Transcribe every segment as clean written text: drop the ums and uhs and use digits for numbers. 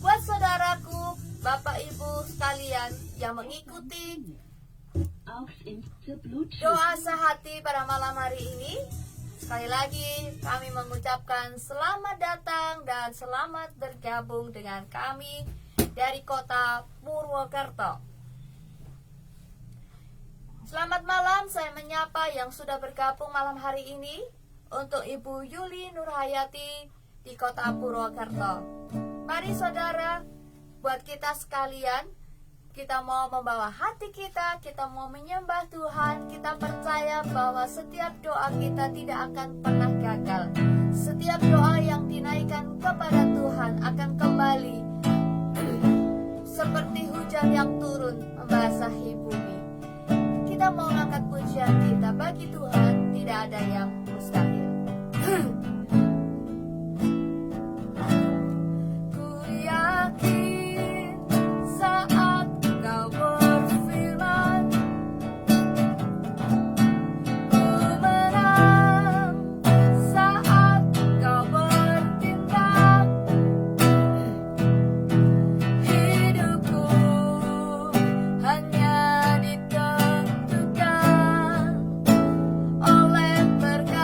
Buat saudaraku, Bapak Ibu sekalian yang mengikuti doa sehati pada malam hari ini, sekali lagi kami mengucapkan selamat datang dan selamat bergabung dengan kami dari kota Purwokerto. Selamat malam, saya menyapa yang sudah bergabung malam hari ini untuk Ibu Yuli Nurhayati di kota Purwokerto. Mari saudara, buat kita sekalian, kita mau membawa hati kita mau menyembah Tuhan. Kita percaya bahwa setiap doa kita tidak akan pernah gagal. Setiap doa yang dinaikkan kepada Tuhan akan kembali seperti hujan yang turun membasahi bumi. Kita mau angkat pujian kita, bagi Tuhan tidak ada yang mustahil. Oleh berkat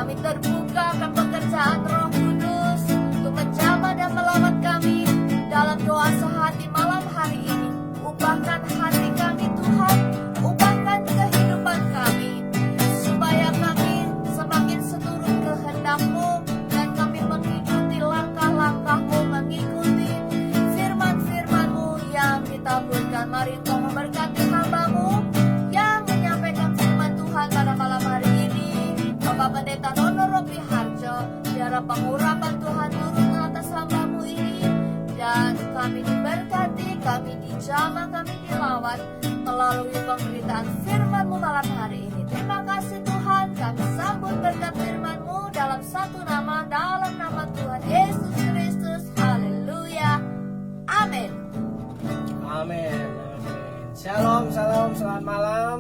Kami terbuka akan pekerjaan Roh Kudus untuk menjamah dan melawat kami dalam doa sehati malam hari ini. Ubahkan hati kami Tuhan, ubahkan kehidupan kami, supaya kami semakin seturut kehendak-Mu dan kami mengikuti langkah-langkah-Mu, mengikuti firman-firman-Mu yang ditaburkan. Mari Engkau memberkati hamba-Mu yang menyampaikan firman Tuhan pada malam hari ini, Bapak Pendeta Nono Ropi Harjo. Biarlah pengurapan Tuhan turun atas hamba-Mu ini, dan kami diberkati, kami dijamah, kami dilawat melalui pemberitaan firman-Mu malam hari ini. Terima kasih Tuhan, kami sambut berkat firman-Mu dalam satu nama, dalam nama Tuhan Yesus Kristus. Haleluya. Amin. Amin. Shalom, shalom, selamat malam.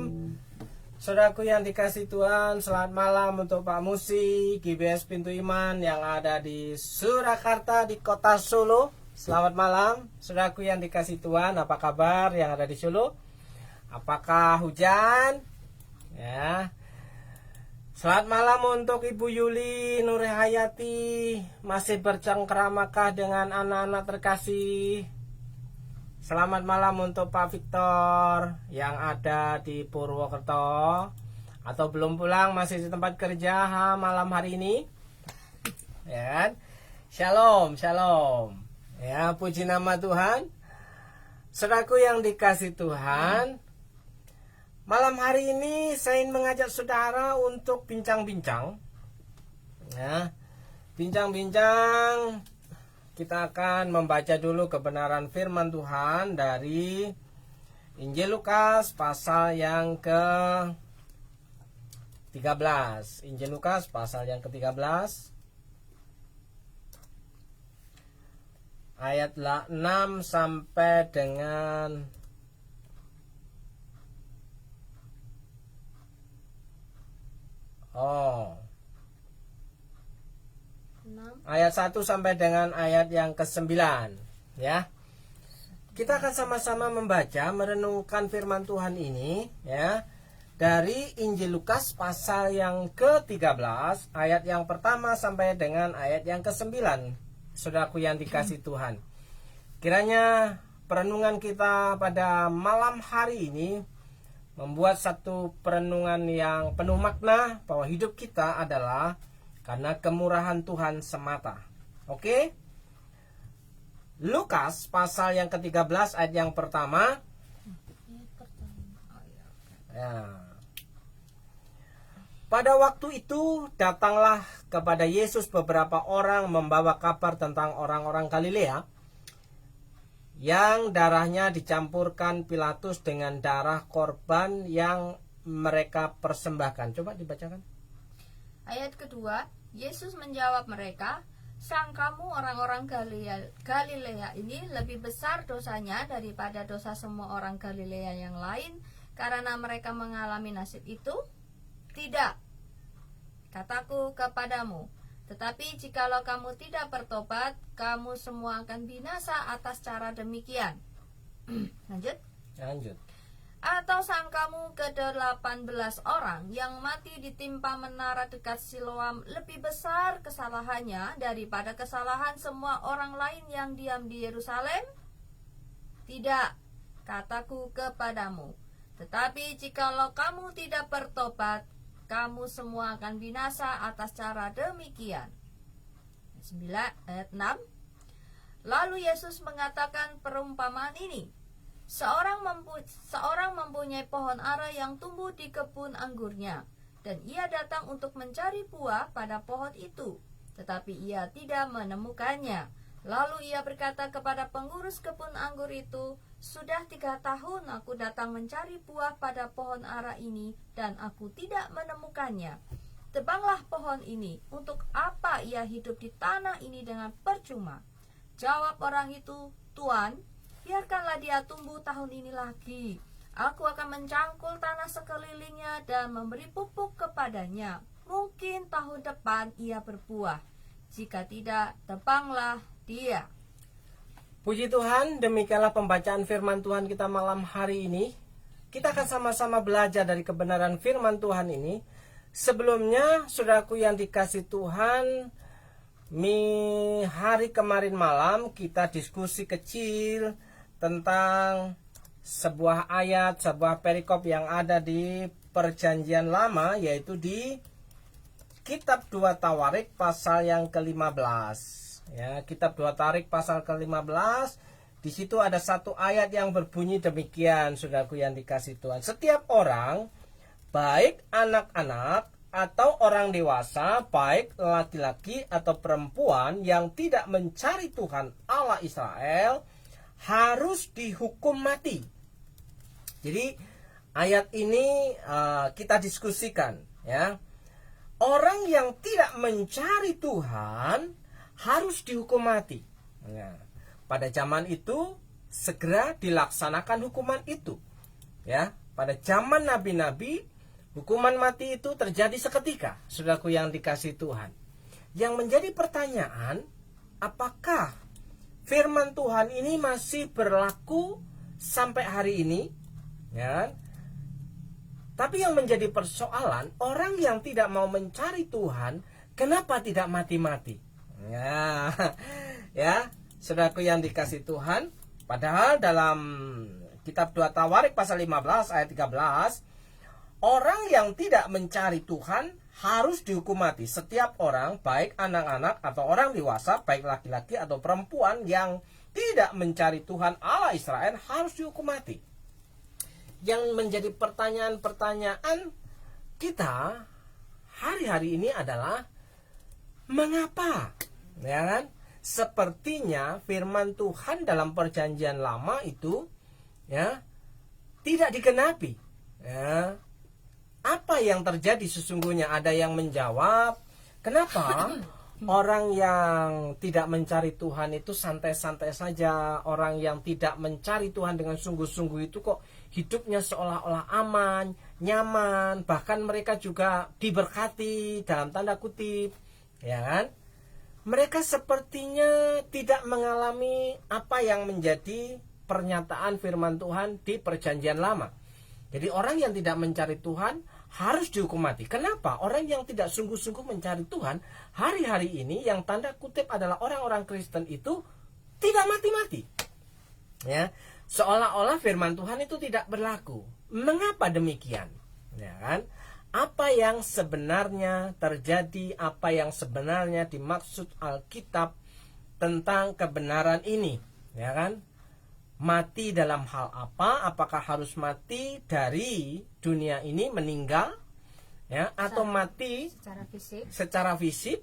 Saudaraku yang dikasih Tuhan, selamat malam untuk Pak Musi, GBS Pintu Iman yang ada di Surakarta, di kota Solo. Selamat malam, saudaraku yang dikasih Tuhan. Apa kabar yang ada di Solo? Apakah hujan? Ya. Selamat malam untuk Ibu Yuli Nurhayati, masih bercengkeramakah dengan anak-anak terkasih? Selamat malam untuk Pak Victor yang ada di Purwokerto atau belum pulang, masih di tempat kerja malam hari ini. Ya. Shalom, shalom. Ya, puji nama Tuhan. Saudaraku yang dikasih Tuhan, malam hari ini saya ingin mengajak saudara untuk bincang-bincang. Ya, bincang-bincang. Kita akan membaca dulu kebenaran firman Tuhan dari Injil Lukas pasal yang ke-13. Injil Lukas pasal yang ke-13. Ayat 6 sampai dengan ayat 1 sampai dengan ayat yang ke-9, ya. Kita akan sama-sama membaca, merenungkan firman Tuhan ini, ya, dari Injil Lukas pasal yang ke-13, ayat yang pertama sampai dengan ayat yang ke-9. Saudaraku yang dikasih Tuhan, kiranya perenungan kita pada malam hari ini membuat satu perenungan yang penuh makna, bahwa hidup kita adalah karena kemurahan Tuhan semata. Oke? Lukas pasal yang ke-13 ayat yang pertama. Ya. Pada waktu itu datanglah kepada Yesus beberapa orang membawa kabar tentang orang-orang Galilea yang darahnya dicampurkan Pilatus dengan darah korban yang mereka persembahkan. Coba dibacakan. Ayat kedua, Yesus menjawab mereka, "Sangkamu orang-orang Galilea ini lebih besar dosanya daripada dosa semua orang Galilea yang lain karena mereka mengalami nasib itu? Tidak, kataku kepadamu, tetapi jikalau kamu tidak bertobat, kamu semua akan binasa atas cara demikian." Lanjut. Atau sangkamu ke-18 orang yang mati ditimpa menara dekat Siloam lebih besar kesalahannya daripada kesalahan semua orang lain yang diam di Yerusalem? Tidak, kataku kepadamu, tetapi jikalau kamu tidak bertobat, kamu semua akan binasa atas cara demikian. 9 ayat 6. Lalu Yesus mengatakan perumpamaan ini. Seorang mempunyai pohon ara yang tumbuh di kebun anggurnya, dan ia datang untuk mencari buah pada pohon itu, tetapi ia tidak menemukannya. Lalu ia berkata kepada pengurus kebun anggur itu, "Sudah 3 tahun aku datang mencari buah pada pohon ara ini, dan aku tidak menemukannya. Tebanglah pohon ini, untuk apa ia hidup di tanah ini dengan percuma?" Jawab orang itu, "Tuan, biarkanlah dia tumbuh tahun ini lagi. Aku akan mencangkul tanah sekelilingnya dan memberi pupuk kepadanya. Mungkin tahun depan ia berbuah. Jika tidak, tebanglah dia." Puji Tuhan, demikianlah pembacaan firman Tuhan kita malam hari ini. Kita akan sama-sama belajar dari kebenaran firman Tuhan ini, Sebelumnya, saudaraku yang dikasih Tuhan, hari kemarin malam kita diskusi kecil tentang sebuah ayat, sebuah perikop yang ada di Perjanjian Lama, yaitu di Kitab 2 Tawarik pasal yang ke-15. Ya, Kitab 2 Tawarik pasal ke-15. Di situ ada satu ayat yang berbunyi demikian, saudaraku yang dikasih Tuhan. Setiap orang, baik anak-anak atau orang dewasa, baik laki-laki atau perempuan yang tidak mencari Tuhan Allah Israel, harus dihukum mati. Jadi ayat ini kita diskusikan, ya. Orang yang tidak mencari Tuhan harus dihukum mati. Ya. Pada zaman itu segera dilaksanakan hukuman itu. Ya, pada zaman nabi-nabi hukuman mati itu terjadi seketika, saudaraku yang dikasih Tuhan. Yang menjadi pertanyaan, apakah firman Tuhan ini masih berlaku sampai hari ini? Ya. Tapi yang menjadi persoalan, orang yang tidak mau mencari Tuhan, kenapa tidak mati-mati? Ya, ya, saudaraku yang dikasih Tuhan, padahal dalam Kitab 2 Tawarik pasal 15 ayat 13, orang yang tidak mencari Tuhan harus dihukum mati. Setiap orang, baik anak-anak atau orang dewasa, baik laki-laki atau perempuan yang tidak mencari Tuhan Allah Israel harus dihukum mati. Yang menjadi pertanyaan-pertanyaan kita hari-hari ini adalah mengapa? Ya kan? Sepertinya firman Tuhan dalam Perjanjian Lama itu, ya, tidak digenapi. Ya. Apa yang terjadi sesungguhnya? Ada yang menjawab, kenapa orang yang tidak mencari Tuhan itu santai-santai saja? Orang yang tidak mencari Tuhan dengan sungguh-sungguh itu kok hidupnya seolah-olah aman, nyaman, bahkan mereka juga diberkati dalam tanda kutip, ya kan? Mereka sepertinya tidak mengalami apa yang menjadi pernyataan firman Tuhan di Perjanjian Lama. Jadi orang yang tidak mencari Tuhan harus dihukum mati. Kenapa? Orang yang tidak sungguh-sungguh mencari Tuhan hari-hari ini, yang tanda kutip adalah orang-orang Kristen itu, tidak mati-mati. Ya, seolah-olah firman Tuhan itu tidak berlaku. Mengapa demikian? Ya kan? Apa yang sebenarnya terjadi, apa yang sebenarnya dimaksud Alkitab tentang kebenaran ini, ya kan? Mati dalam hal apa? Apakah harus mati dari dunia ini, meninggal, ya, atau mati secara fisik,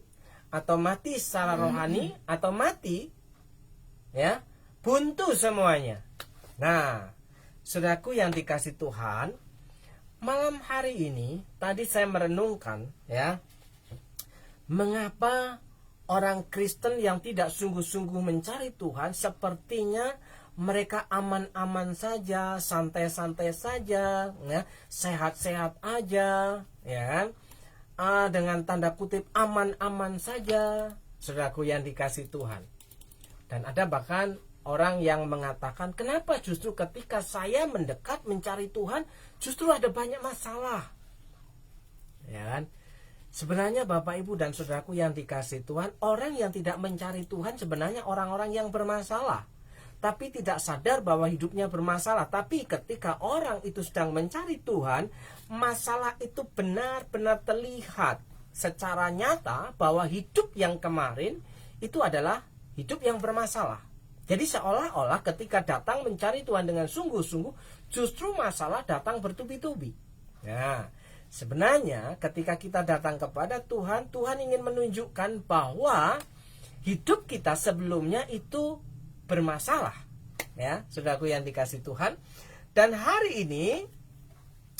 atau mati secara rohani, atau mati, ya, buntu semuanya. Nah, saudaraku yang dikasih Tuhan, malam hari ini tadi saya merenungkan, ya, mengapa orang Kristen yang tidak sungguh-sungguh mencari Tuhan sepertinya mereka aman-aman saja, santai-santai saja, ya, sehat-sehat aja, ya kan? Dengan tanda kutip aman-aman saja, saudaraku yang dikasih Tuhan. Dan ada bahkan orang yang mengatakan, kenapa justru ketika saya mendekat mencari Tuhan, justru ada banyak masalah, ya kan? Sebenarnya Bapak Ibu dan saudaraku yang dikasih Tuhan, orang yang tidak mencari Tuhan sebenarnya orang-orang yang bermasalah, tapi tidak sadar bahwa hidupnya bermasalah. Tapi ketika orang itu sedang mencari Tuhan, masalah itu benar-benar terlihat secara nyata bahwa hidup yang kemarin itu adalah hidup yang bermasalah. Jadi seolah-olah ketika datang mencari Tuhan dengan sungguh-sungguh, justru masalah datang bertubi-tubi. Nah, sebenarnya ketika kita datang kepada Tuhan, Tuhan ingin menunjukkan bahwa hidup kita sebelumnya itu bermasalah, ya, saudaraku yang dikasih Tuhan. Dan hari ini,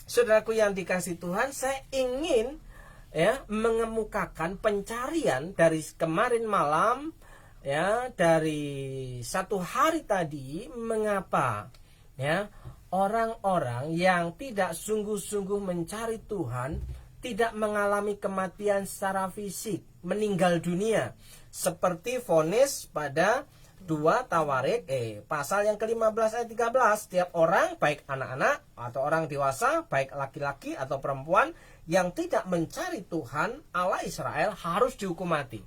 saudaraku yang dikasih Tuhan, saya ingin, ya, mengemukakan pencarian dari kemarin malam, ya, dari satu hari tadi, mengapa, ya, orang-orang yang tidak sungguh-sungguh mencari Tuhan tidak mengalami kematian secara fisik, meninggal dunia, seperti vonis pada 2 Tawarik pasal yang ke-15 ayat 13. Setiap orang, baik anak-anak atau orang dewasa, baik laki-laki atau perempuan yang tidak mencari Tuhan Allah Israel harus dihukum mati.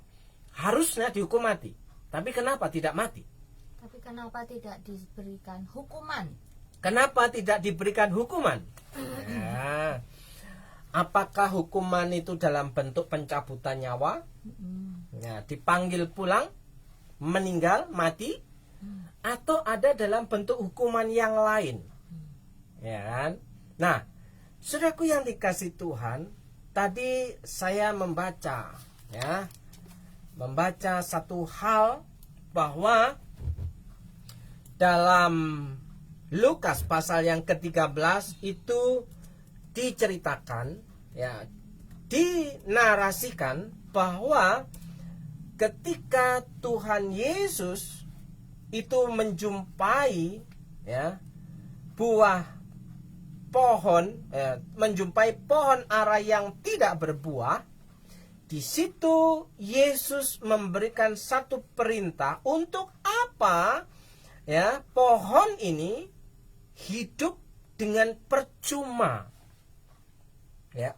Harusnya dihukum mati. Tapi kenapa tidak mati? Tapi kenapa tidak diberikan hukuman? Kenapa tidak diberikan hukuman? Ya. Apakah hukuman itu dalam bentuk pencabutan nyawa? Ya, dipanggil pulang, meninggal, mati? Atau ada dalam bentuk hukuman yang lain? Ya kan? Nah, saudaraku yang dikasih Tuhan, tadi saya membaca satu hal bahwa dalam Lukas pasal yang ke-13 itu diceritakan, dinarasikan bahwa ketika Tuhan Yesus itu menjumpai buah pohon, menjumpai pohon ara yang tidak berbuah, di situ Yesus memberikan satu perintah untuk apa pohon ini hidup dengan percuma.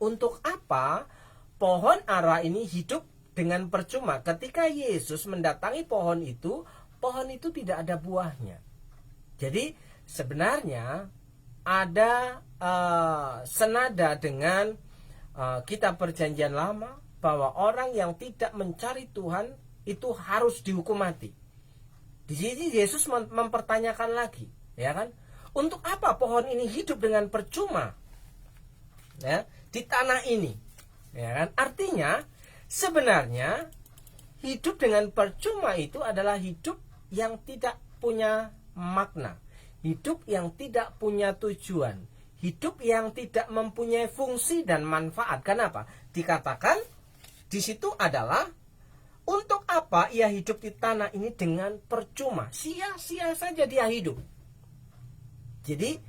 Untuk apa pohon ara ini hidup dengan percuma? Ketika Yesus mendatangi pohon itu tidak ada buahnya. Jadi sebenarnya ada senada dengan kitab Perjanjian Lama bahwa orang yang tidak mencari Tuhan itu harus dihukum mati. Di sini Yesus mempertanyakan lagi, untuk apa pohon ini hidup dengan percuma di tanah ini, Artinya sebenarnya hidup dengan percuma itu adalah hidup yang tidak punya makna, hidup yang tidak punya tujuan, hidup yang tidak mempunyai fungsi dan manfaat. Kenapa? Dikatakan di situ adalah untuk apa ia hidup di tanah ini dengan percuma, sia-sia saja dia hidup. Jadi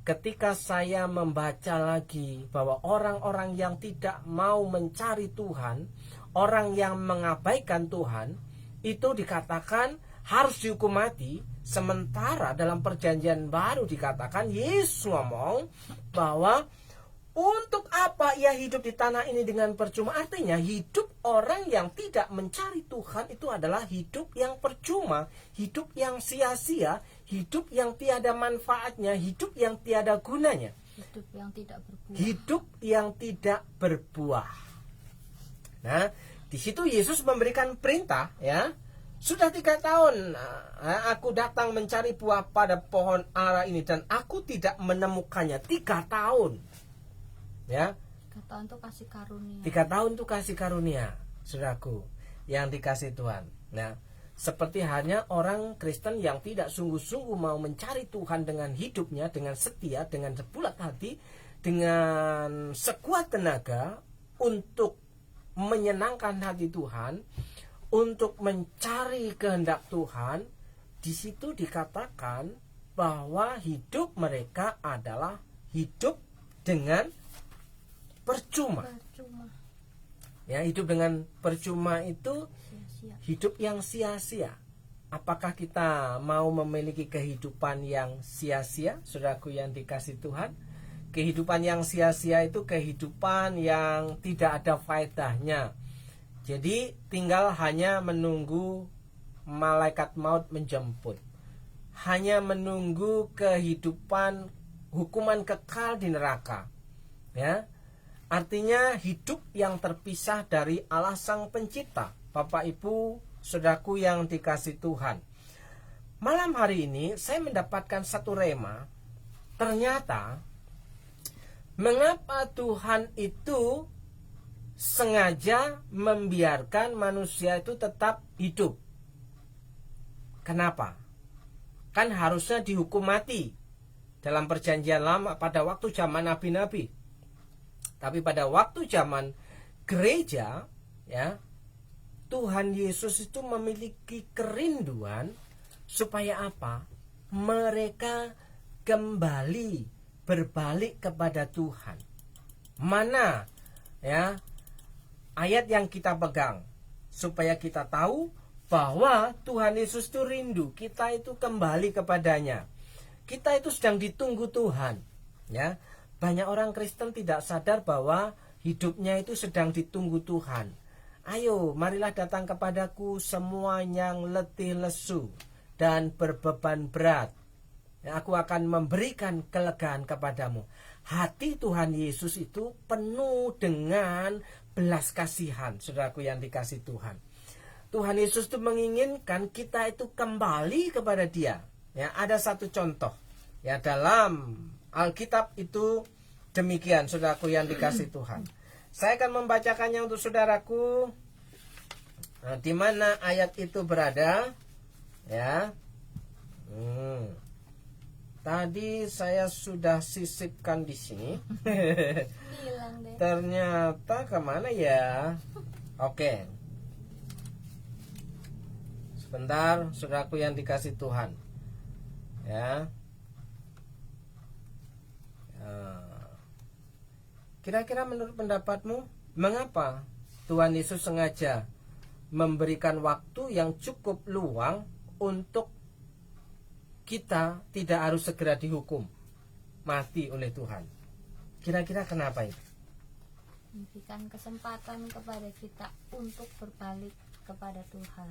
ketika saya membaca lagi bahwa orang-orang yang tidak mau mencari Tuhan, orang yang mengabaikan Tuhan, itu dikatakan harus dihukum mati. Sementara dalam Perjanjian Baru dikatakan, Yesus ngomong bahwa untuk apa ia hidup di tanah ini dengan percuma. Artinya hidup orang yang tidak mencari Tuhan itu adalah hidup yang percuma, hidup yang sia-sia, hidup yang tiada manfaatnya, hidup yang tiada gunanya, hidup yang tidak berbuah. Hidup yang tidak berbuah. Nah, di situ Yesus memberikan perintah, sudah 3 tahun aku datang mencari buah pada pohon ara ini dan aku tidak menemukannya. 3 tahun. 3 tahun itu kasih karunia. 3 tahun itu kasih karunia, saudaraku yang dikasih Tuhan. Nah, seperti hanya orang Kristen yang tidak sungguh-sungguh mau mencari Tuhan dengan hidupnya, dengan setia, dengan sebulat hati, dengan sekuat tenaga untuk menyenangkan hati Tuhan, untuk mencari kehendak Tuhan. Di situ dikatakan bahwa hidup mereka adalah hidup dengan percuma. Hidup dengan percuma itu sia-sia. Hidup yang sia-sia. Apakah kita mau memiliki kehidupan yang sia-sia, saudaraku yang dikasih Tuhan? Kehidupan yang sia-sia itu kehidupan yang tidak ada faedahnya. Jadi tinggal hanya menunggu malaikat maut menjemput. Hanya menunggu kehidupan hukuman kekal di neraka. Artinya hidup yang terpisah dari Allah Sang Pencipta. Bapak Ibu, saudaraku yang dikasih Tuhan. Malam hari ini saya mendapatkan satu rema. Ternyata mengapa Tuhan itu sengaja membiarkan manusia itu tetap hidup? Kenapa? Kan harusnya dihukum mati dalam Perjanjian Lama pada waktu zaman nabi-nabi. Tapi pada waktu zaman gereja, Tuhan Yesus itu memiliki kerinduan supaya apa? Mereka kembali berbalik kepada Tuhan. Mana ayat yang kita pegang supaya kita tahu bahwa Tuhan Yesus itu rindu kita itu kembali kepadanya. Kita itu sedang ditunggu Tuhan. Banyak orang Kristen tidak sadar bahwa hidupnya itu sedang ditunggu Tuhan. Ayo, marilah datang kepadaku semua yang letih lesu dan berbeban berat. Aku akan memberikan kelegaan kepadamu. Hati Tuhan Yesus itu penuh dengan belas kasihan, saudaraku yang dikasih Tuhan. Tuhan Yesus itu menginginkan kita itu kembali kepada Dia. Ya, ada satu contoh. Ya, dalam Alkitab itu demikian, saudaraku yang dikasih Tuhan. Saya akan membacakannya untuk saudaraku. Nah, di mana ayat itu berada? Ya. Tadi saya sudah sisipkan di sini. Hilang deh. Ternyata kemana ya? Oke. Sebentar, saudaraku yang dikasih Tuhan. Ya. Kira-kira menurut pendapatmu, mengapa Tuhan Yesus sengaja memberikan waktu yang cukup luang untuk kita tidak harus segera dihukum mati oleh Tuhan? Kira-kira kenapa itu? Memberikan kesempatan kepada kita untuk berbalik kepada Tuhan.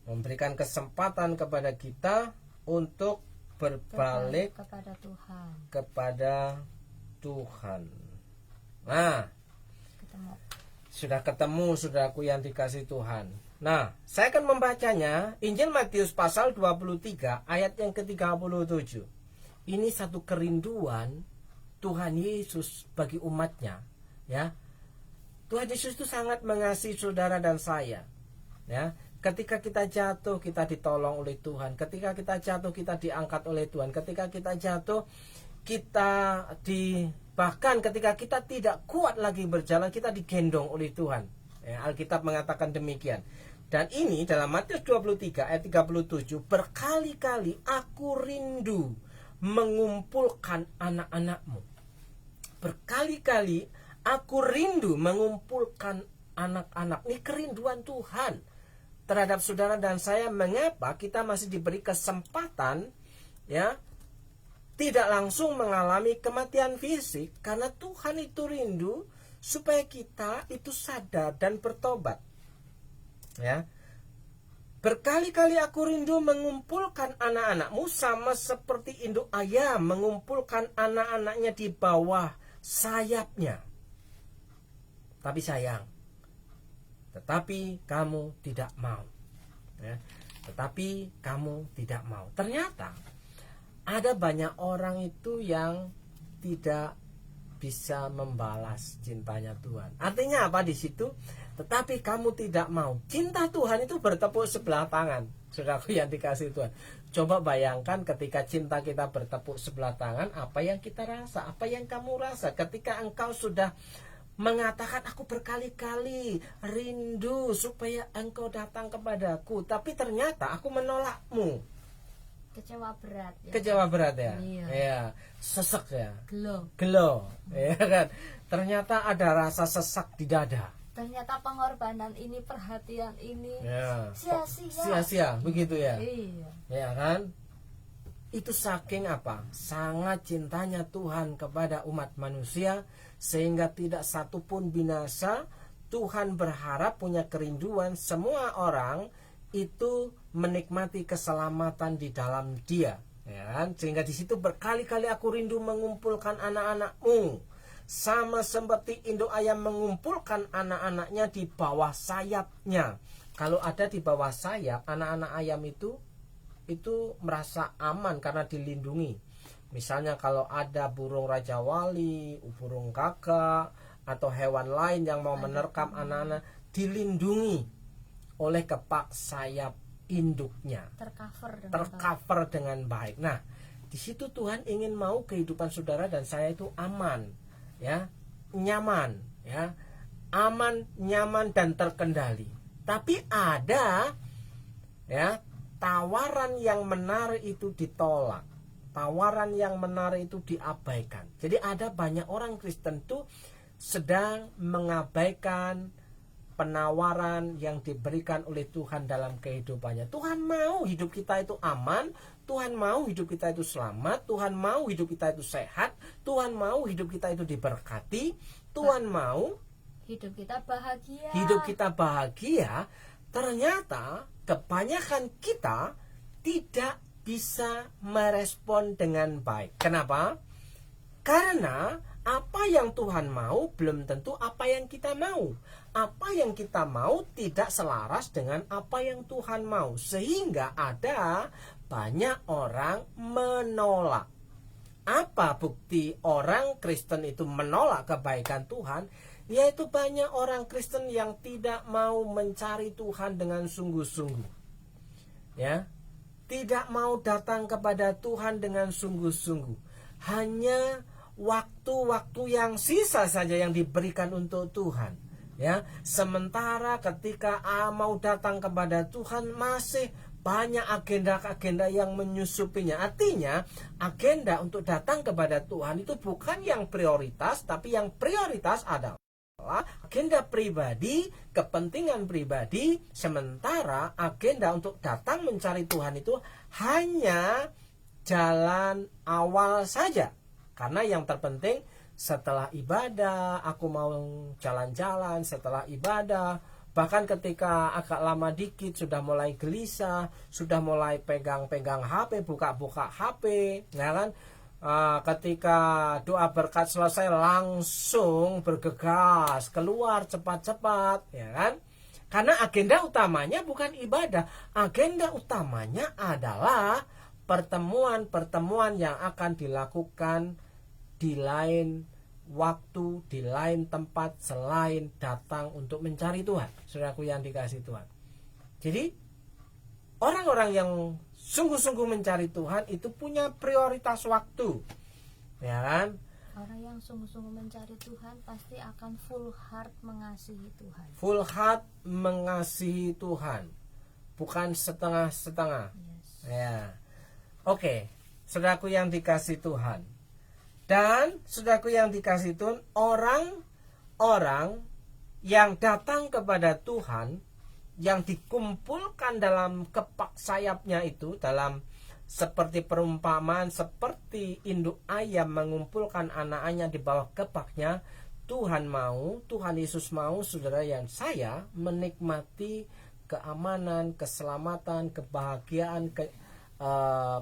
Memberikan kesempatan kepada kita untuk berbalik kepada Tuhan. Kepada Tuhan. Nah, sudah ketemu, saudaraku yang dikasih Tuhan. Nah, saya akan membacanya. Injil Matius pasal 23 ayat yang ke-37. Ini satu kerinduan Tuhan Yesus bagi umatnya, ya. Tuhan Yesus itu sangat mengasihi saudara dan saya, ya. Ketika kita jatuh, kita ditolong oleh Tuhan. Ketika kita jatuh, kita diangkat oleh Tuhan. Ketika kita jatuh, bahkan ketika kita tidak kuat lagi berjalan, kita digendong oleh Tuhan. Ya, Alkitab mengatakan demikian. Dan ini dalam Matius 23 ayat 37, berkali-kali aku rindu mengumpulkan anak-anakmu. Berkali-kali aku rindu mengumpulkan anak-anak. Ini kerinduan Tuhan terhadap saudara dan saya. Mengapa kita masih diberi kesempatan, ya, tidak langsung mengalami kematian fisik? Karena Tuhan itu rindu supaya kita itu sadar dan bertobat. Ya. Berkali-kali aku rindu mengumpulkan anak-anakmu sama seperti induk ayam mengumpulkan anak-anaknya di bawah sayapnya. Tapi sayang, tetapi kamu tidak mau. Ya. Tetapi kamu tidak mau. Ternyata ada banyak orang itu yang tidak bisa membalas cintanya Tuhan. Artinya apa di situ? Tetapi kamu tidak mau. Cinta Tuhan itu bertepuk sebelah tangan. Saudaraku yang dikasih Tuhan. Coba bayangkan ketika cinta kita bertepuk sebelah tangan, apa yang kita rasa? Apa yang kamu rasa ketika engkau sudah mengatakan, aku berkali-kali rindu supaya engkau datang kepadaku, tapi ternyata aku menolakmu. Kecewa berat ya. Kecewa berat ya. Iya. Ya, sesek ya. Gelo. Ya kan. Ternyata ada rasa sesak di dada. Ternyata pengorbanan ini, perhatian ini, Ya. sia-sia. Sia-sia, begitu ya. Iya. Ya kan? Itu saking apa? Sangat cintanya Tuhan kepada umat manusia, sehingga tidak satupun binasa. Tuhan berharap, punya kerinduan semua orang itu menikmati keselamatan di dalam Dia, ya kan? Sehingga di situ berkali-kali aku rindu mengumpulkan anak-anakmu sama seperti induk ayam mengumpulkan anak-anaknya di bawah sayapnya. Kalau ada di bawah sayap, anak-anak ayam itu merasa aman karena dilindungi. Misalnya kalau ada burung raja wali, burung gagak, atau hewan lain yang mau menerkam anak-anak, dilindungi oleh kepak sayap induknya, tercover dengan baik. Nah, di situ Tuhan ingin mau kehidupan saudara dan saya itu aman, ya, nyaman, ya, aman, nyaman dan terkendali. Tapi ada, ya, tawaran yang menarik itu ditolak, tawaran yang menarik itu diabaikan. Jadi ada banyak orang Kristen tuh sedang mengabaikan penawaran yang diberikan oleh Tuhan dalam kehidupannya. Tuhan mau hidup kita itu aman, Tuhan mau hidup kita itu selamat, Tuhan mau hidup kita itu sehat, Tuhan mau hidup kita itu diberkati, Tuhan mau hidup kita bahagia. hidup kita bahagia, ternyata kebanyakan kita tidak bisa merespon dengan baik. Kenapa? Karena apa yang Tuhan mau belum tentu apa yang kita mau. Apa yang kita mau tidak selaras dengan apa yang Tuhan mau. Sehingga ada banyak orang menolak. Apa bukti orang Kristen itu menolak kebaikan Tuhan? Yaitu banyak orang Kristen yang tidak mau mencari Tuhan dengan sungguh-sungguh. Ya, tidak mau datang kepada Tuhan dengan sungguh-sungguh. Hanya waktu-waktu yang sisa saja yang diberikan untuk Tuhan. Ya, sementara ketika mau datang kepada Tuhan masih banyak agenda-agenda yang menyusupinya. Artinya, agenda untuk datang kepada Tuhan itu bukan yang prioritas, tapi yang prioritas adalah agenda pribadi, kepentingan pribadi, sementara agenda untuk datang mencari Tuhan itu hanya jalan awal saja. Karena yang terpenting setelah ibadah, aku mau jalan-jalan setelah ibadah. Bahkan ketika agak lama dikit sudah mulai gelisah, sudah mulai pegang-pegang HP, buka-buka HP, ya kan? Ketika doa berkat selesai langsung bergegas keluar cepat-cepat, ya kan? Karena agenda utamanya bukan ibadah, agenda utamanya adalah pertemuan-pertemuan yang akan dilakukan di lain waktu, di lain tempat selain datang untuk mencari Tuhan. Saudaraku yang dikasihi Tuhan. Jadi orang-orang yang sungguh-sungguh mencari Tuhan itu punya prioritas waktu, ya kan? Orang yang sungguh-sungguh mencari Tuhan pasti akan full heart mengasihi Tuhan. Full heart mengasihi Tuhan, bukan setengah-setengah. Yes. Ya, oke, saudaraku yang dikasihi Tuhan. Dan saudaraku yang dikasihi Tuhan, orang-orang yang datang kepada Tuhan, yang dikumpulkan dalam kepak sayapnya itu, dalam seperti perumpamaan, seperti induk ayam mengumpulkan anak-anaknya di bawah kepaknya. Tuhan Yesus mau saudara yang saya menikmati keamanan, keselamatan, kebahagiaan,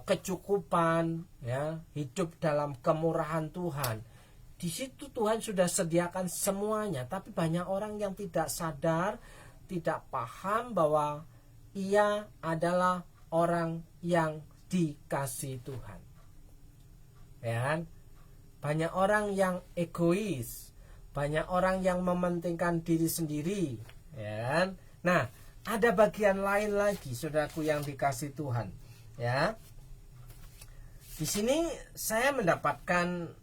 kecukupan, ya, hidup dalam kemurahan Tuhan. Di situ Tuhan sudah sediakan semuanya, tapi banyak orang yang tidak sadar, tidak paham bahwa ia adalah orang yang dikasihi Tuhan. Ya kan? Banyak orang yang egois, banyak orang yang mementingkan diri sendiri, ya kan? Nah, ada bagian lain lagi, saudaraku yang dikasihi Tuhan, ya. Di sini saya mendapatkan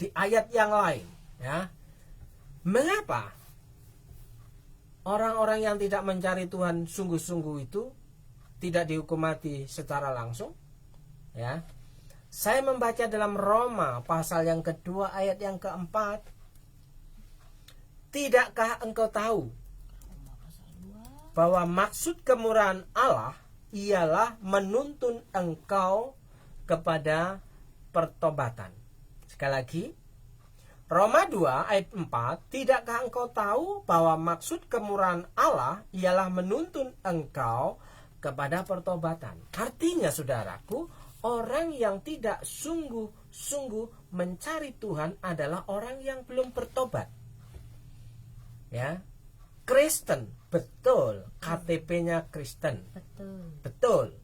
di ayat yang lain, ya. Mengapa orang-orang yang tidak mencari Tuhan sungguh-sungguh itu tidak dihukum mati secara langsung? Ya. Saya membaca dalam Roma pasal yang kedua ayat yang keempat. Tidakkah engkau tahu bahwa maksud kemurahan Allah ialah menuntun engkau kepada pertobatan? Sekali lagi, Roma 2 ayat 4, tidakkah engkau tahu bahwa maksud kemurahan Allah ialah menuntun engkau kepada pertobatan? Artinya saudaraku, orang yang tidak sungguh-sungguh mencari Tuhan adalah orang yang belum bertobat. Ya, Kristen, betul, KTP-nya Kristen. Betul.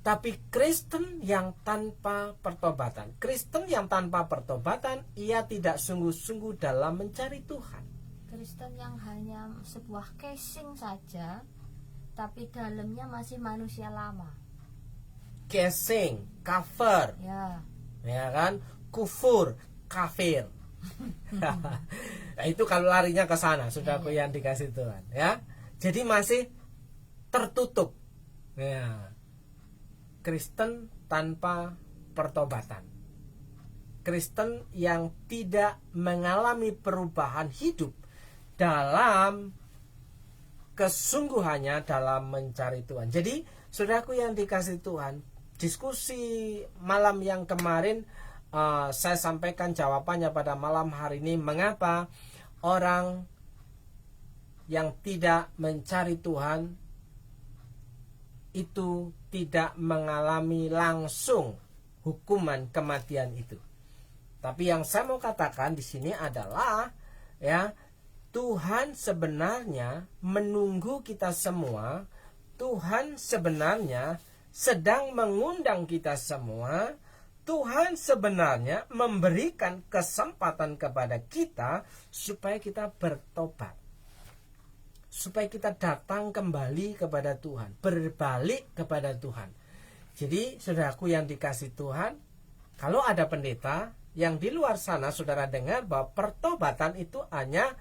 Tapi Kristen yang tanpa pertobatan, Kristen yang tanpa pertobatan, ia tidak sungguh-sungguh dalam mencari Tuhan. Kristen yang hanya sebuah casing saja, tapi dalamnya masih manusia lama. Casing, cover, ya kan, kufur, kafir. Nah, itu kalau larinya ke sana, saudaraku yang dikasih Tuhan, ya. Jadi masih tertutup. Ya. Kristen tanpa pertobatan. Kristen yang tidak mengalami perubahan hidup dalam kesungguhannya dalam mencari Tuhan. Jadi, saudaraku yang dikasih Tuhan, diskusi malam yang kemarin saya sampaikan jawabannya pada malam hari ini. Mengapa orang yang tidak mencari Tuhan itu tidak mengalami langsung hukuman kematian itu. Tapi yang saya mau katakan di sini adalah ya, Tuhan sebenarnya menunggu kita semua. Tuhan sebenarnya sedang mengundang kita semua. Tuhan sebenarnya memberikan kesempatan kepada kita supaya kita bertobat. Supaya kita datang kembali kepada Tuhan, berbalik kepada Tuhan. Jadi saudaraku yang dikasih Tuhan, kalau ada pendeta yang di luar sana saudara dengar bahwa pertobatan itu hanya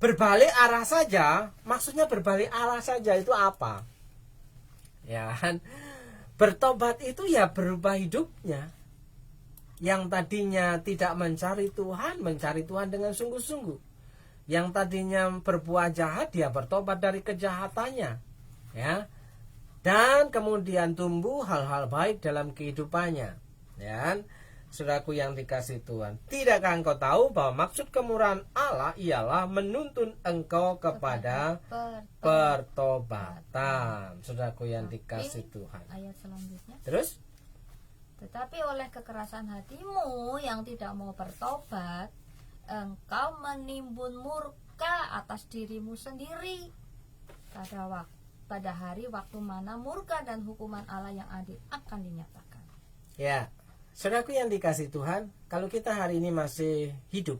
berbalik arah saja, maksudnya berbalik arah saja itu apa? Ya kan? Bertobat itu ya berubah hidupnya. Yang tadinya tidak mencari Tuhan dengan sungguh-sungguh. Yang tadinya berbuat jahat, dia bertobat dari kejahatannya, ya. Dan kemudian tumbuh hal-hal baik dalam kehidupannya, ya. Saudaraku yang dikasih Tuhan, tidakkah engkau tahu bahwa maksud kemurahan Allah ialah menuntun engkau kepada pertobatan. Saudaraku yang dikasih Tuhan. Ayat selanjutnya. Terus? Tetapi oleh kekerasan hatimu yang tidak mau bertobat, engkau menimbun murka atas dirimu sendiri pada hari waktu mana murka dan hukuman Allah yang adil akan dinyatakan. Ya, saudaraku yang dikasih Tuhan, kalau kita hari ini masih hidup,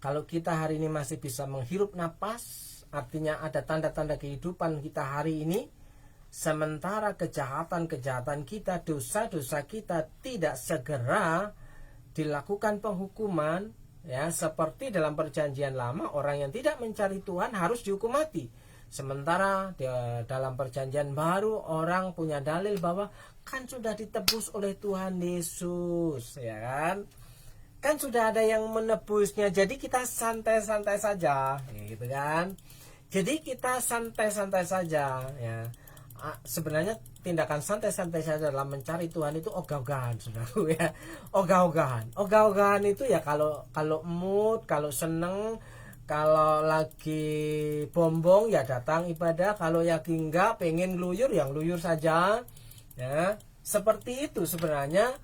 kalau kita hari ini masih bisa menghirup napas, artinya ada tanda-tanda kehidupan kita hari ini, sementara kejahatan-kejahatan kita, dosa-dosa kita tidak segera dilakukan penghukuman, ya, seperti dalam perjanjian lama orang yang tidak mencari Tuhan harus dihukum mati. Sementara dalam perjanjian baru orang punya dalil bahwa kan sudah ditebus oleh Tuhan Yesus, ya kan? Kan sudah ada yang menebusnya. Jadi kita santai-santai saja, gitu kan? Jadi kita santai-santai saja, ya. Sebenarnya tindakan santai-santai saja dalam mencari Tuhan itu ogah-ogahan, saudaraku, ya. Ogah-ogahan itu ya kalau mood, kalau seneng, kalau lagi bombong ya datang ibadah, kalau lagi enggak pengen ngeluyur ya ngeluyur saja, ya. Seperti itu sebenarnya.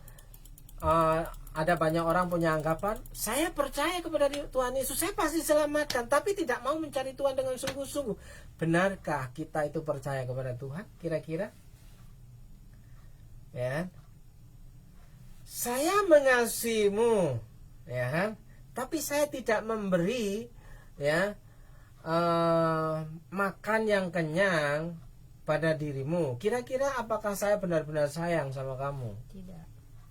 Ada banyak orang punya anggapan, saya percaya kepada Tuhan Yesus, saya pasti selamatkan, tapi tidak mau mencari Tuhan dengan sungguh-sungguh. Benarkah kita itu percaya kepada Tuhan? Kira-kira? Ya. Saya mengasihimu, ya kan? Tapi saya tidak memberi, ya, makan yang kenyang pada dirimu. Kira-kira apakah saya benar-benar sayang sama kamu? Tidak.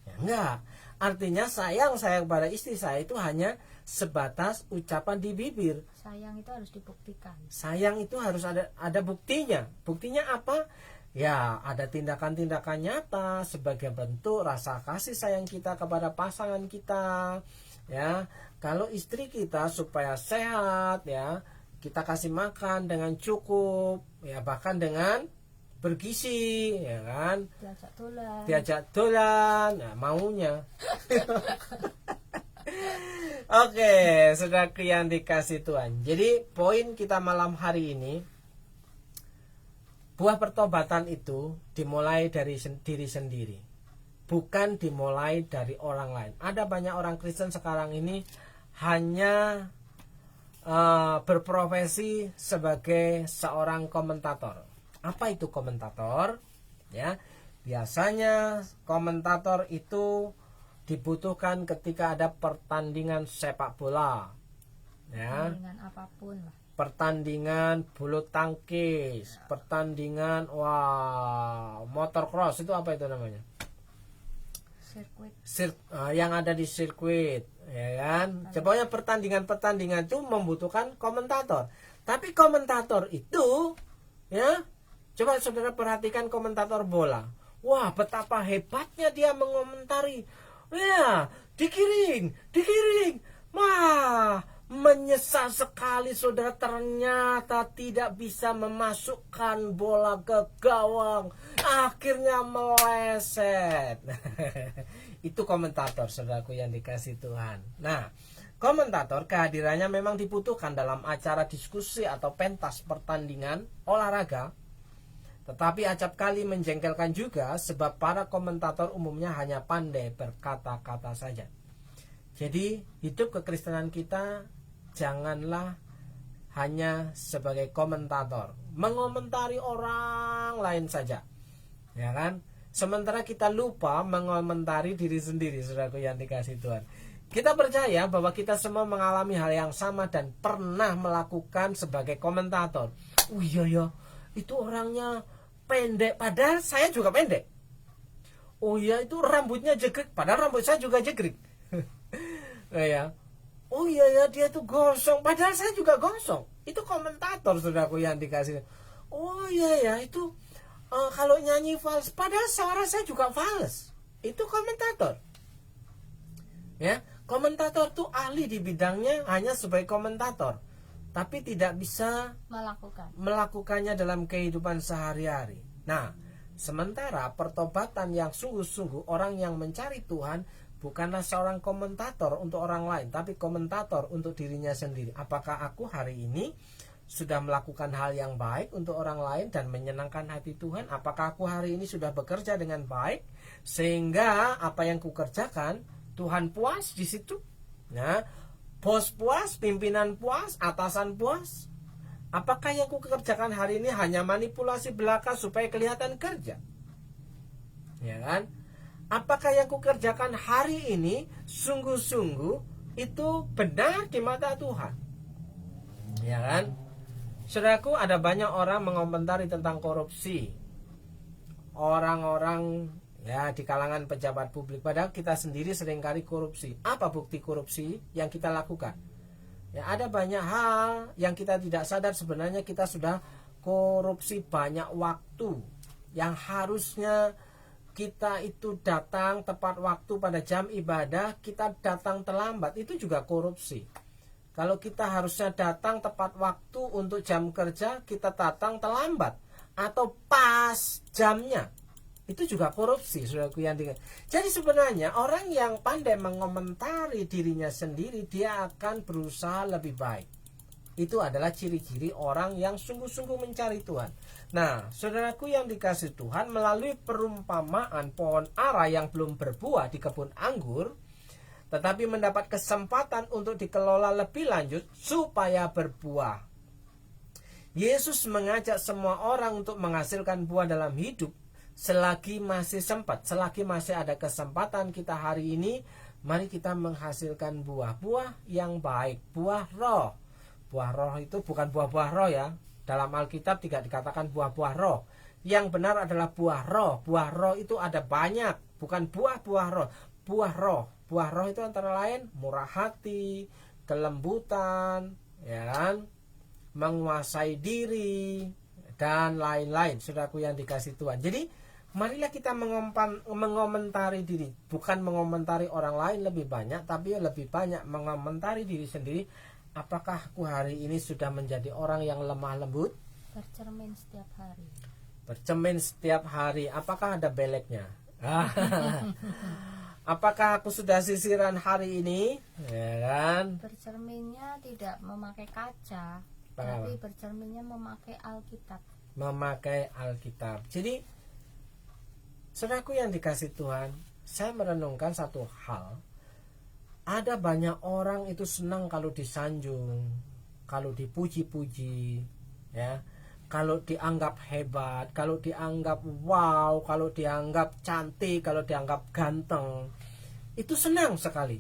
Ya, enggak. Artinya sayang pada istri saya itu hanya sebatas ucapan di bibir. Sayang itu harus dibuktikan. Sayang itu harus ada buktinya. Buktinya apa? Ya, ada tindakan-tindakan nyata sebagai bentuk rasa kasih sayang kita kepada pasangan kita. Ya, kalau istri kita supaya sehat, ya, kita kasih makan dengan cukup, ya, bahkan dengan bergizi, ya kan? Diajak dolan, nah, maunya. Oke, saudaraku yang dikasih Tuhan. Jadi poin kita malam hari ini, buah pertobatan itu dimulai dari diri sendiri, bukan dimulai dari orang lain. Ada banyak orang Kristen sekarang ini hanya berprofesi sebagai seorang komentator. Apa itu komentator? Ya, biasanya komentator itu dibutuhkan ketika ada pertandingan sepak bola, ya. Pertandingan apapun lah. Pertandingan bulu tangkis, pertandingan motocross, itu apa itu namanya? Sirkuit. Yang ada di sirkuit, ya kan? Pokoknya pertandingan itu membutuhkan komentator. Tapi komentator itu, ya, coba saudara perhatikan komentator bola. Wah, betapa hebatnya dia mengomentari. Ya, digiring. Wah, menyesal sekali saudara, ternyata tidak bisa memasukkan bola ke gawang. Akhirnya meleset. Itu komentator, saudaraku yang dikasih Tuhan. Nah, komentator kehadirannya memang dibutuhkan dalam acara diskusi atau pentas pertandingan olahraga. Tetapi acap kali menjengkelkan juga sebab para komentator umumnya hanya pandai berkata-kata saja. Jadi hidup kekristenan kita janganlah hanya sebagai komentator, mengomentari orang lain saja, ya kan? Sementara kita lupa mengomentari diri sendiri, saudaraku yang dikasihi Tuhan. Kita percaya bahwa kita semua mengalami hal yang sama dan pernah melakukan sebagai komentator. Oh iya ya, itu orangnya pendek, padahal saya juga pendek. Oh iya, itu rambutnya jegrek, padahal rambut saya juga jegrek. Ya. Oh iya ya, dia tuh gosong, padahal saya juga gosong. Itu komentator, saudaraku yang dikasih. Oh iya ya, itu kalau nyanyi fals, padahal suara saya juga fals. Itu komentator. Ya, komentator tuh ahli di bidangnya hanya sebagai komentator, tapi tidak bisa melakukannya dalam kehidupan sehari-hari. Nah, sementara pertobatan yang sungguh-sungguh, orang yang mencari Tuhan bukanlah seorang komentator untuk orang lain, tapi komentator untuk dirinya sendiri. Apakah aku hari ini sudah melakukan hal yang baik untuk orang lain dan menyenangkan hati Tuhan? Apakah aku hari ini sudah bekerja dengan baik sehingga apa yang kukerjakan Tuhan puas di situ? Nah, bos puas, pimpinan puas, atasan puas. Apakah yang kukerjakan hari ini hanya manipulasi belaka supaya kelihatan kerja? Ya kan? Apakah yang kukerjakan hari ini sungguh-sungguh itu benar di mata Tuhan? Ya kan? Saudaraku, ada banyak orang mengomentari tentang korupsi. Orang-orang ya di kalangan pejabat publik, padahal kita sendiri seringkali korupsi. Apa bukti korupsi yang kita lakukan? Ya, ada banyak hal yang kita tidak sadar, sebenarnya kita sudah korupsi banyak waktu yang harusnya kita itu datang tepat waktu pada jam ibadah, kita datang terlambat, itu juga korupsi. Kalau kita harusnya datang tepat waktu untuk jam kerja, kita datang terlambat atau pas jamnya, itu juga korupsi, saudaraku yang dikasihi. Jadi sebenarnya orang yang pandai mengomentari dirinya sendiri, dia akan berusaha lebih baik. Itu adalah ciri-ciri orang yang sungguh-sungguh mencari Tuhan. Nah, saudaraku yang dikasihi Tuhan, melalui perumpamaan pohon ara yang belum berbuah di kebun anggur, tetapi mendapat kesempatan untuk dikelola lebih lanjut supaya berbuah. Yesus mengajak semua orang untuk menghasilkan buah dalam hidup selagi masih sempat, selagi masih ada kesempatan kita hari ini, mari kita menghasilkan buah-buah yang baik, buah roh. Buah roh itu bukan buah-buah roh ya. Dalam Alkitab tidak dikatakan buah-buah roh. Yang benar adalah buah roh. Buah roh itu ada banyak, bukan buah-buah roh. Buah roh. Buah roh itu antara lain murah hati, kelembutan, ya kan? Menguasai diri dan lain-lain, saudaraku yang dikasihi Tuhan. Jadi marilah kita mengomentari diri, bukan mengomentari orang lain lebih banyak, tapi lebih banyak mengomentari diri sendiri. Apakah aku hari ini sudah menjadi orang yang lemah lembut? Bercermin setiap hari. Bercermin setiap hari. Apakah ada beleknya? Apakah aku sudah sisiran hari ini? Ya kan? Bercerminnya tidak memakai kaca, tapi bercerminnya memakai Alkitab. Memakai Alkitab. Jadi, saudaraku yang dikasihi Tuhan, saya merenungkan satu hal. Ada banyak orang itu senang kalau disanjung, kalau dipuji-puji, ya, kalau dianggap hebat, kalau dianggap wow, kalau dianggap cantik, kalau dianggap ganteng, itu senang sekali.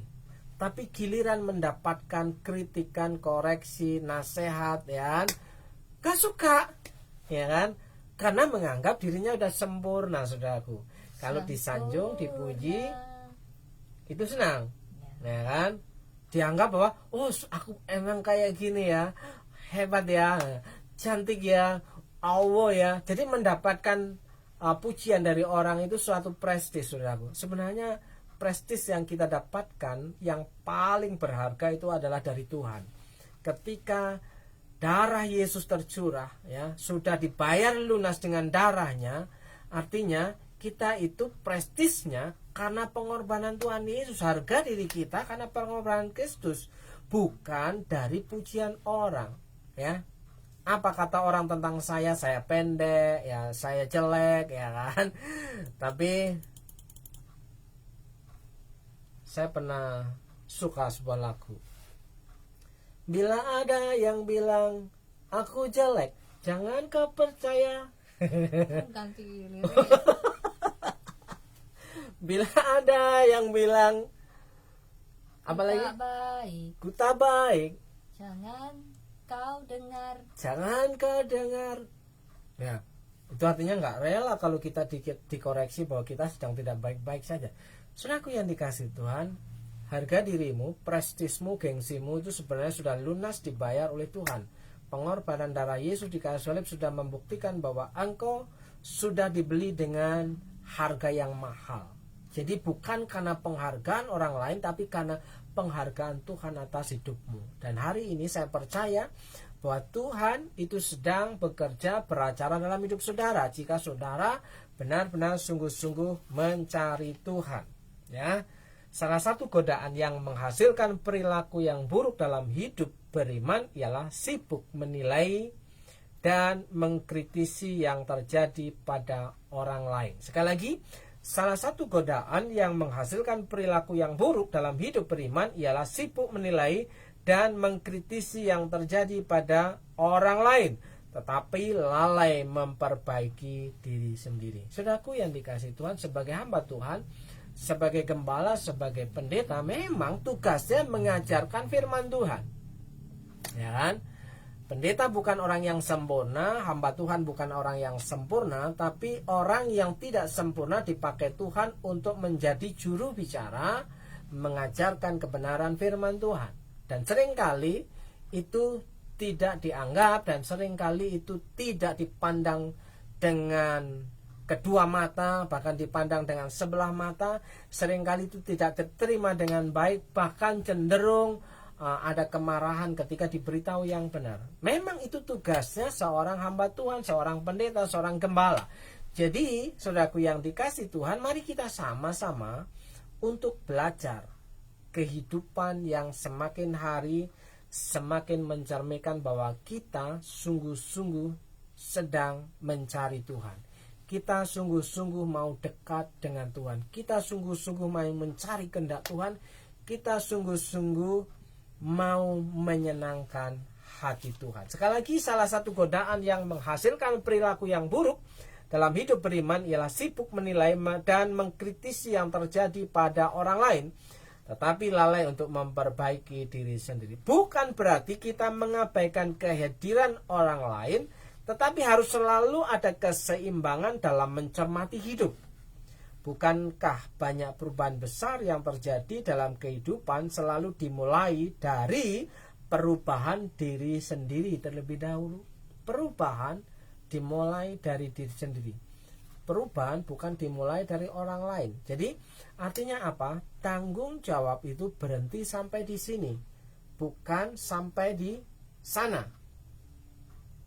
Tapi giliran mendapatkan kritikan, koreksi, nasihat, ya, gak suka, ya kan? Karena menganggap dirinya udah sempurna, saudaraku. Kalau disanjung, dipuji, itu senang. Ya kan, dianggap bahwa oh aku emang kayak gini ya, hebat ya, cantik ya, Allah ya. Jadi mendapatkan pujian dari orang itu suatu prestis, saudaraku. Sebenarnya prestis yang kita dapatkan yang paling berharga itu adalah dari Tuhan. Ketika darah Yesus tercurah, ya, sudah dibayar lunas dengan darahnya, artinya kita itu prestisnya karena pengorbanan Tuhan Yesus, harga diri kita karena pengorbanan Kristus, bukan dari pujian orang, ya. Apa kata orang tentang saya pendek, ya, saya jelek, ya kan. Tapi saya pernah suka sebuah lagu. Bila ada yang bilang aku jelek, jangan kau percaya. Ganti lirik. Bila ada yang bilang apa lagi? Tak baik, Ku tak baik, jangan kau dengar. jangan kau dengar. Ya, itu artinya nggak rela kalau kita dikoreksi bahwa kita sedang tidak baik-baik saja. Saudaraku yang dikasih Tuhan, harga dirimu, prestismu, gengsimu itu sebenarnya sudah lunas dibayar oleh Tuhan. Pengorbanan darah Yesus di kayu salib sudah membuktikan bahwa engkau sudah dibeli dengan harga yang mahal. Jadi bukan karena penghargaan orang lain, tapi karena penghargaan Tuhan atas hidupmu. Dan hari ini saya percaya bahwa Tuhan itu sedang bekerja beracara dalam hidup saudara. Jika saudara benar-benar sungguh-sungguh mencari Tuhan, ya. Salah satu godaan yang menghasilkan perilaku yang buruk dalam hidup beriman ialah sibuk menilai dan mengkritisi yang terjadi pada orang lain. Sekali lagi, salah satu godaan yang menghasilkan perilaku yang buruk dalam hidup beriman ialah sibuk menilai dan mengkritisi yang terjadi pada orang lain, tetapi lalai memperbaiki diri sendiri. Saudaraku yang dikasihi Tuhan, sebagai hamba Tuhan, sebagai gembala, sebagai pendeta, memang tugasnya mengajarkan firman Tuhan, ya kan? Pendeta bukan orang yang sempurna, hamba Tuhan bukan orang yang sempurna, tapi orang yang tidak sempurna dipakai Tuhan untuk menjadi juru bicara, mengajarkan kebenaran firman Tuhan. Dan seringkali itu tidak dianggap, dan seringkali itu tidak dipandang dengan kedua mata, bahkan dipandang dengan sebelah mata. Seringkali itu tidak diterima dengan baik, bahkan cenderung ada kemarahan ketika diberitahu yang benar. Memang itu tugasnya seorang hamba Tuhan, seorang pendeta, seorang gembala. Jadi, saudaraku yang dikasih Tuhan, mari kita sama-sama untuk belajar kehidupan yang semakin hari semakin mencerminkan bahwa kita sungguh-sungguh sedang mencari Tuhan. Kita sungguh-sungguh mau dekat dengan Tuhan. Kita sungguh-sungguh mau mencari kehendak Tuhan. Kita sungguh-sungguh mau menyenangkan hati Tuhan. Sekali lagi, salah satu godaan yang menghasilkan perilaku yang buruk dalam hidup beriman ialah sibuk menilai dan mengkritisi yang terjadi pada orang lain, tetapi lalai untuk memperbaiki diri sendiri. Bukan berarti kita mengabaikan kehadiran orang lain, tetapi harus selalu ada keseimbangan dalam mencermati hidup. Bukankah banyak perubahan besar yang terjadi dalam kehidupan selalu dimulai dari perubahan diri sendiri terlebih dahulu? Perubahan dimulai dari diri sendiri. Perubahan bukan dimulai dari orang lain. Jadi artinya apa? Tanggung jawab itu berhenti sampai di sini, bukan sampai di sana.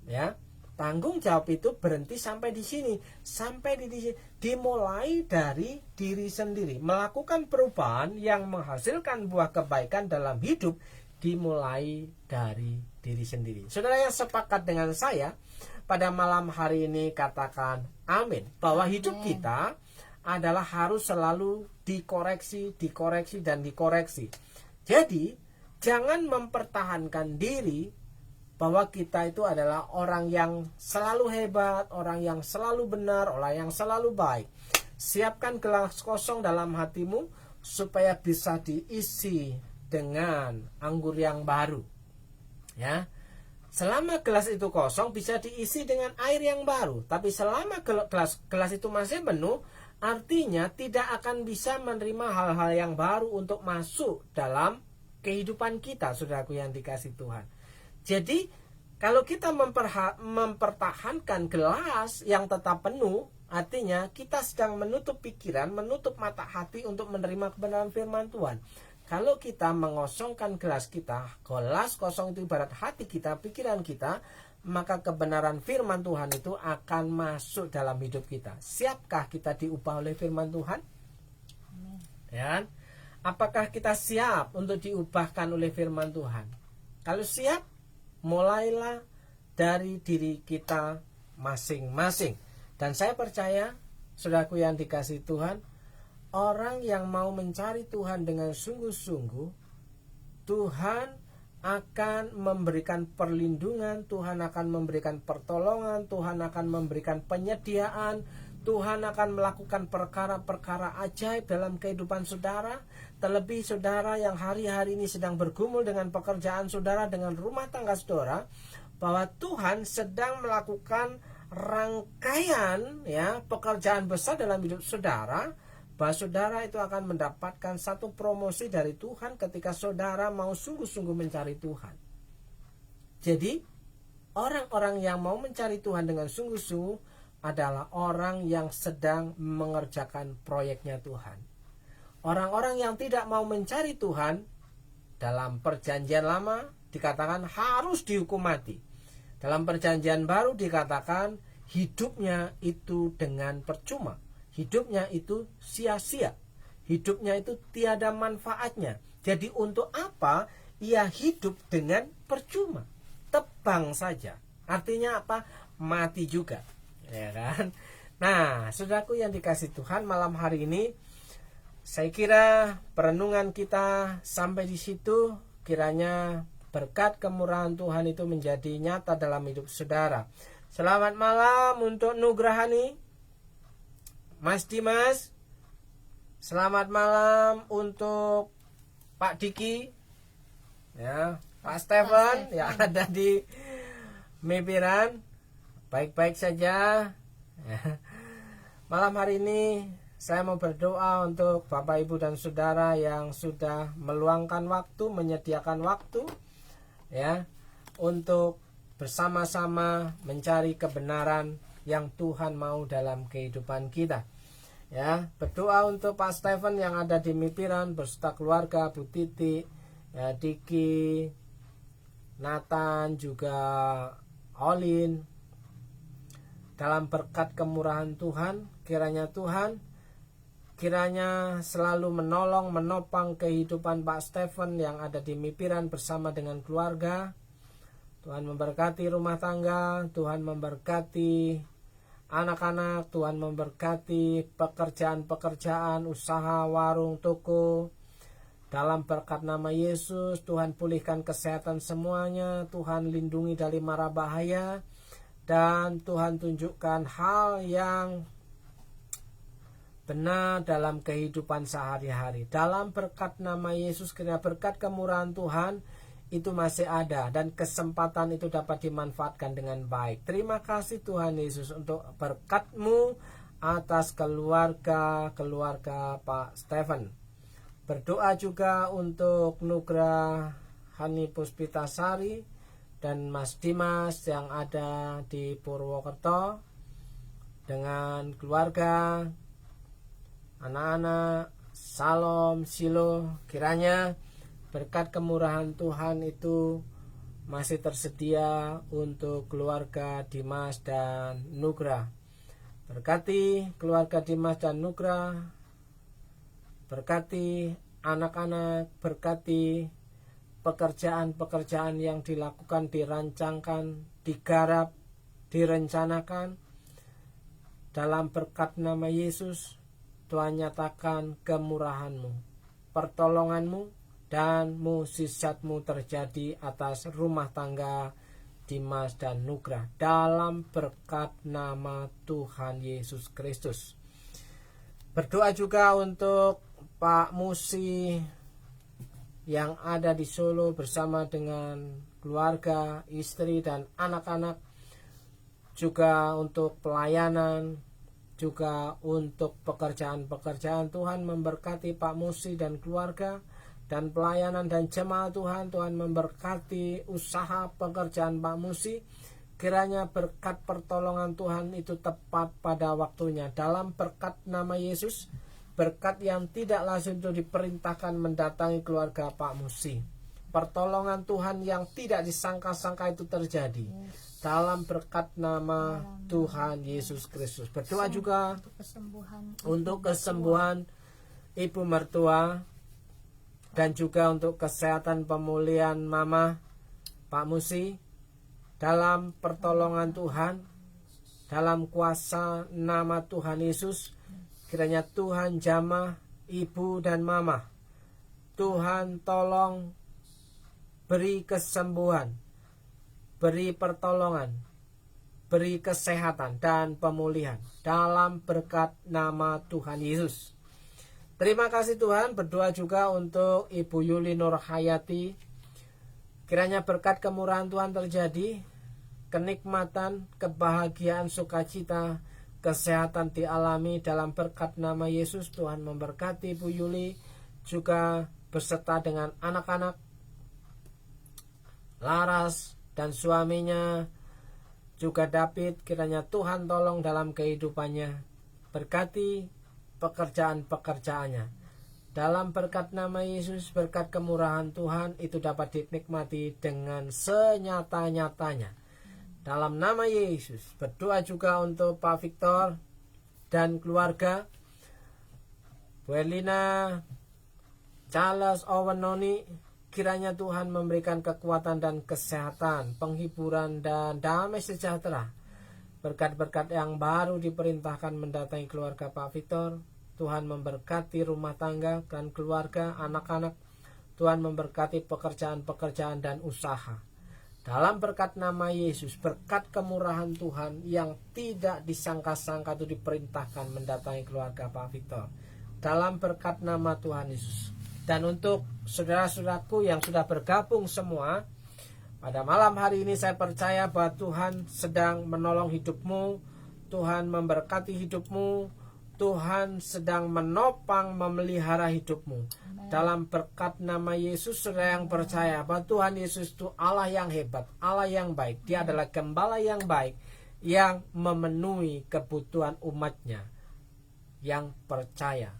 Ya. Tanggung jawab itu berhenti sampai di sini, sampai di sini. Dimulai dari diri sendiri. Melakukan perubahan yang menghasilkan buah kebaikan dalam hidup dimulai dari diri sendiri. Saudara yang sepakat dengan saya pada malam hari ini katakan amin, bahwa hidup kita adalah harus selalu dikoreksi, dan dikoreksi. Jadi jangan mempertahankan diri bahwa kita itu adalah orang yang selalu hebat, orang yang selalu benar, orang yang selalu baik. Siapkan gelas kosong dalam hatimu supaya bisa diisi dengan anggur yang baru. Ya. Selama gelas itu kosong bisa diisi dengan air yang baru, tapi selama gelas itu masih penuh, artinya tidak akan bisa menerima hal-hal yang baru untuk masuk dalam kehidupan kita, saudaraku yang dikasih Tuhan. Jadi kalau kita mempertahankan gelas yang tetap penuh, artinya kita sedang menutup pikiran, menutup mata hati untuk menerima kebenaran firman Tuhan. Kalau kita mengosongkan gelas kita, gelas kosong itu ibarat hati kita, pikiran kita, maka kebenaran firman Tuhan itu akan masuk dalam hidup kita. Siapkah kita diubah oleh firman Tuhan? Ya. apakah kita siap untuk diubahkan oleh firman Tuhan? Kalau siap, mulailah dari diri kita masing-masing. Dan saya percaya, saudaraku yang dikasihi Tuhan, orang yang mau mencari Tuhan dengan sungguh-sungguh, Tuhan akan memberikan perlindungan, Tuhan akan memberikan pertolongan, Tuhan akan memberikan penyediaan, Tuhan akan melakukan perkara-perkara ajaib dalam kehidupan saudara. Terlebih saudara yang hari-hari ini sedang bergumul dengan pekerjaan saudara, dengan rumah tangga saudara, bahwa Tuhan sedang melakukan rangkaian pekerjaan besar dalam hidup saudara, bahwa saudara itu akan mendapatkan satu promosi dari Tuhan ketika saudara mau sungguh-sungguh mencari Tuhan. Jadi orang-orang yang mau mencari Tuhan dengan sungguh-sungguh adalah orang yang sedang mengerjakan proyeknya Tuhan. Orang-orang yang tidak mau mencari Tuhan, dalam perjanjian lama dikatakan harus dihukum mati. Dalam perjanjian baru dikatakan hidupnya itu dengan percuma, hidupnya itu sia-sia, hidupnya itu tiada manfaatnya. Jadi untuk apa ia hidup dengan percuma? Tebang saja. Artinya apa? Mati juga, ya kan? Nah, saudaraku yang dikasihi Tuhan, malam hari ini saya kira perenungan kita sampai di situ. Kiranya berkat kemurahan Tuhan itu menjadi nyata dalam hidup saudara. Selamat malam untuk Nugrahani, Mas Dimas. Selamat malam untuk Pak Diki, ya, Pak Stephen yang ada di Mepiran. Baik-baik saja. Malam hari ini saya mau berdoa untuk Bapak, Ibu, dan Saudara yang sudah meluangkan waktu, menyediakan waktu, ya, untuk bersama-sama mencari kebenaran yang Tuhan mau dalam kehidupan kita. Ya, berdoa untuk Pak Stephen yang ada di Mipiran beserta keluarga, Bu Titi, ya, Diki, Nathan, juga Olin. Dalam berkat kemurahan Tuhan, kiranya Tuhan selalu menolong, menopang kehidupan Pak Stephen yang ada di Mipiran bersama dengan keluarga. Tuhan memberkati rumah tangga, Tuhan memberkati anak-anak, Tuhan memberkati pekerjaan-pekerjaan, usaha, warung, toko. Dalam berkat nama Yesus, Tuhan pulihkan kesehatan semuanya, Tuhan lindungi dari mara bahaya, dan Tuhan tunjukkan hal yang benar dalam kehidupan sehari-hari. Dalam berkat nama Yesus, kiranya berkat kemurahan Tuhan itu masih ada dan kesempatan itu dapat dimanfaatkan dengan baik. Terima kasih Tuhan Yesus untuk berkat-Mu atas keluarga Pak Stephen. Berdoa juga untuk Nugrah Hani Puspitasari dan Mas Dimas yang ada di Purwokerto dengan keluarga, anak-anak, Salom, Silo. Kiranya berkat kemurahan Tuhan itu masih tersedia untuk keluarga Dimas dan Nugrah. Berkati keluarga Dimas dan Nugrah, berkati anak-anak, berkati pekerjaan-pekerjaan yang dilakukan, dirancangkan, digarap, direncanakan. Dalam berkat nama Yesus, Tuhan nyatakan kemurahan-Mu, pertolongan-Mu, dan mukjizat-Mu terjadi atas rumah tangga Dimas dan Nugrah. Dalam berkat nama Tuhan Yesus Kristus. Berdoa juga untuk Pak Musi yang ada di Solo bersama dengan keluarga, istri, dan anak-anak. Juga untuk pelayanan, juga untuk pekerjaan-pekerjaan. Tuhan memberkati Pak Musi dan keluarga dan pelayanan dan jemaat Tuhan. Tuhan memberkati usaha pekerjaan Pak Musi. Kiranya berkat pertolongan Tuhan itu tepat pada waktunya. Dalam berkat nama Yesus, berkat yang tidak langsung itu diperintahkan mendatangi keluarga Pak Musi. Pertolongan Tuhan yang tidak disangka-sangka itu terjadi. Dalam berkat nama Tuhan Yesus Kristus. Berdoa juga untuk kesembuhan ibu mertua dan juga untuk kesehatan pemulihan Mama, Pak Musi, dalam pertolongan Tuhan, dalam kuasa nama Tuhan Yesus. Kiranya Tuhan jamah Ibu dan Mama. Tuhan tolong beri kesembuhan, beri pertolongan, beri kesehatan dan pemulihan dalam berkat nama Tuhan Yesus. Terima kasih Tuhan. Berdoa juga untuk Ibu Yuli Nurhayati. Kiranya berkat kemurahan Tuhan terjadi, kenikmatan, kebahagiaan, sukacita, kesehatan dialami dalam berkat nama Yesus. Tuhan memberkati Ibu Yuli juga beserta dengan anak-anak, Laras dan suaminya, juga David. Kiranya Tuhan tolong dalam kehidupannya, berkati pekerjaan-pekerjaannya. Dalam berkat nama Yesus, berkat kemurahan Tuhan itu dapat dinikmati dengan senyata-nyatanya. Dalam nama Yesus, berdoa juga untuk Pak Victor dan keluarga, Bu Elina, Charles, Owen, Noni. Kiranya Tuhan memberikan kekuatan dan kesehatan, penghiburan dan damai sejahtera. Berkat-berkat yang baru diperintahkan mendatangi keluarga Pak Victor. Tuhan memberkati rumah tangga dan keluarga, anak-anak. Tuhan memberkati pekerjaan-pekerjaan dan usaha. Dalam berkat nama Yesus, berkat kemurahan Tuhan yang tidak disangka-sangka itu diperintahkan mendatangi keluarga Pak Victor. Dalam berkat nama Tuhan Yesus. Dan untuk saudara-saudaraku yang sudah bergabung semua, pada malam hari ini saya percaya bahwa Tuhan sedang menolong hidupmu, Tuhan memberkati hidupmu, Tuhan sedang menopang memelihara hidupmu. Dalam berkat nama Yesus, saudara yang percaya bahwa Tuhan Yesus itu Allah yang hebat, Allah yang baik. Dia adalah gembala yang baik yang memenuhi kebutuhan umatnya yang percaya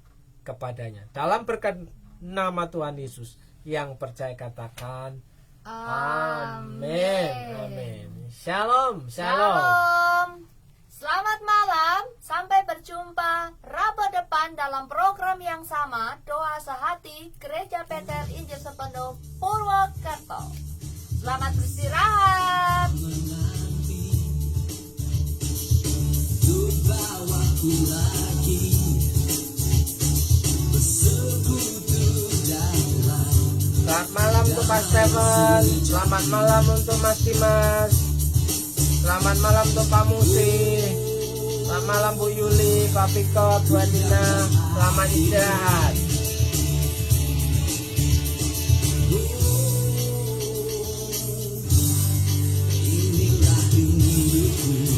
kepadanya. Dalam berkat nama Tuhan Yesus, yang percaya katakan amin. Amin. Shalom, shalom. Shalom. Selamat malam. Sampai berjumpa Rabu depan dalam program yang sama, Doa Sehati Gereja Peter Injil Sepenuh Purwokerto. Selamat beristirahat. Selamat malam untuk Pak Stephen. Selamat malam untuk Mas Dimas. Selamat malam untuk Pak Musi. Selamat malam Bu Yuli, Pak Victor, Bu Adina. Selamat istirahat. Inilah hidupku.